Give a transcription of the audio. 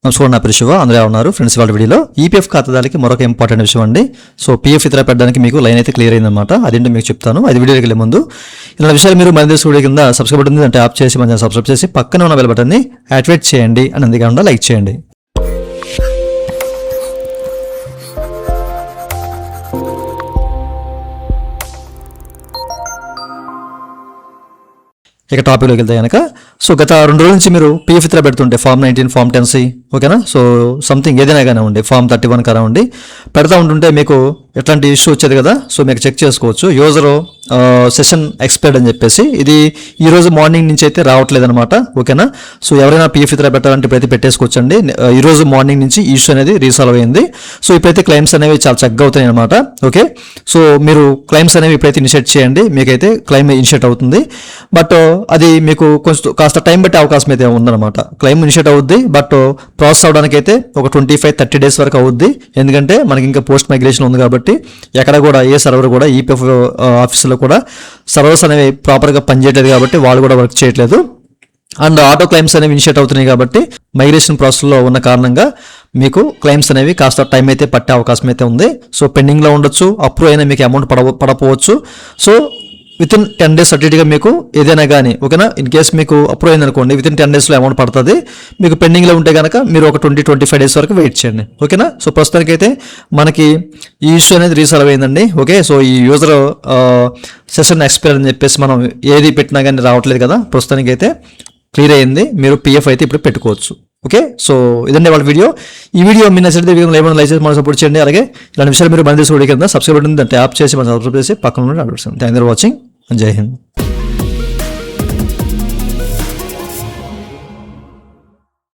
నమస్కారం, నా పేరు శివ. అందరూ ఉన్నారు ఫ్రెండ్స్. వాళ్ళ వీడియోలో ఈపీఎఫ్ ఖాతాదారులకి మరొక ఇంపార్టెంట్ విషయం అండి. సో పీఎఫ్ ఇతర పెట్టడానికి మీకు లైన్ అయితే క్లియర్ అయిందన్నమాట. అదేంటో మీకు చెప్తాను. అది వీడియోకి వెళ్ళే ముందు ఇలాంటి విషయాలు మీరు మన వీడియో కింద సబ్స్క్రైబ్ బటన్ ఉంది అంటే యాప్ చేసి మన సబ్స్క్రైబ్ చేసి పక్కనే ఉన్న బెల్ బటన్ని యాక్టివేట్ చేయండి అని అందుకే లైక్ చేయండి. ఇక టాపిక్లోకి వెళ్తే కనుక సో గత 2 రోజుల నుంచి మీరు పీఎఫ్ ఇతర పెడుతుంటే ఫామ్ 19, ఫామ్ 10C, ఓకేనా. సో సంథింగ్ ఏదైనా కానీ ఉండి ఫామ్ 31 కరా ఉండి పెడతా ఉంటుంటే మీకు ఎట్లాంటి ఇష్యూ వచ్చేది కదా. సో మీకు చెక్ చేసుకోవచ్చు. యూజర్ సెషన్ ఎక్స్పైర్డ్ అని చెప్పేసి ఇది ఈ రోజు మార్నింగ్ నుంచి అయితే రావట్లేదు అనమాట, ఓకేనా. సో ఎవరైనా పీఎఫ్ ఇతర పెట్టాలంటే ఇప్పుడైతే పెట్టేసుకోవచ్చండి. ఈ రోజు మార్నింగ్ నుంచి ఈ ఇష్యూ అనేది రీసాల్వ్ అయింది. సో ఇప్పుడైతే క్లైమ్స్ అనేవి చాలా చక్కగా అవుతాయి అనమాట. ఓకే, సో మీరు క్లైమ్స్ అనేవి ఇప్పుడైతే ఇనిషియేట్ చేయండి, మీకైతే క్లైమ్ ఇనిషియేట్ అవుతుంది. బట్ అది మీకు కొంచెం కాస్త టైం బట్టే అవకాశం అయితే ఉందన్నమాట. క్లైమ్ ఇనిషియేట్ అవుద్ది, బట్ ప్రాసెస్ అవడానికి అయితే ఒక 25-30 డేస్ వరకు అవుద్ది. ఎందుకంటే మనకి ఇంకా పోస్ట్ మైగ్రేషన్ ఉంది కాబట్టి ఎక్కడ కూడా ఏ సర్వర్ కూడా ఈపీఎఫ్ ఆఫీసులో కూడా సర్వర్స్ అనేవి ప్రాపర్గా పనిచేయట్లేదు కాబట్టి వాళ్ళు కూడా వర్క్ చేయట్లేదు. అండ్ ఆటో క్లైమ్స్ అనేవి ఇనిషియేట్ అవుతున్నాయి కాబట్టి మైగ్రేషన్ ప్రాసెస్లో ఉన్న కారణంగా మీకు క్లైమ్స్ అనేవి కాస్త టైం అయితే పట్టే అవకాశం అయితే ఉంది. సో పెండింగ్లో ఉండొచ్చు, అప్రూవ్ అయినా మీకు అమౌంట్ పడపోవచ్చు. సో వితిన్ 10 డేస్ సర్టిఫికేట్గా మీకు ఏదైనా కానీ, ఓకేనా. ఇన్ కేసు మీకు అప్రూవ్ అయింది అనుకోండి, వితిన్ 10 డేస్లో అమౌంట్ పడుతుంది. మీకు పెండింగ్లో ఉంటే కనుక మీరు ఒక 20-25 డేస్ వరకు వెయిట్ చేయండి, ఓకేనా. సో ప్రస్తుతానికి అయితే మనకి ఈ ఇష్యూ అనేది రీసాల్వ్ అయిందండి. ఓకే, సో ఈ యూజర్ సెషన్ ఎక్స్పైర్ అని చెప్పేసి మనం ఏది పెట్టినా కానీ రావట్లేదు కదా. ప్రస్తుతానికి అయితే క్లియర్ అయింది. మీరు పీఎఫ్ అయితే ఇప్పుడు పెట్టుకోవచ్చు. ఓకే, సో ఇదండి వాళ్ళ వీడియో. ఈ వీడియో మీ నచ్చితే ఏమైనా లైక్ చేసి మనం సపోర్ట్ చేయండి. అలాగే ఇలాంటి విషయాలు మీరు మన వీడియో కింద సబ్స్క్రైబ్ బటన్ అంటే యాప్ చేసి మనం సబ్స్క్రైబ్ చేసి పక్కన ఉన్న advertise. Thank you for watching. జై హింద్.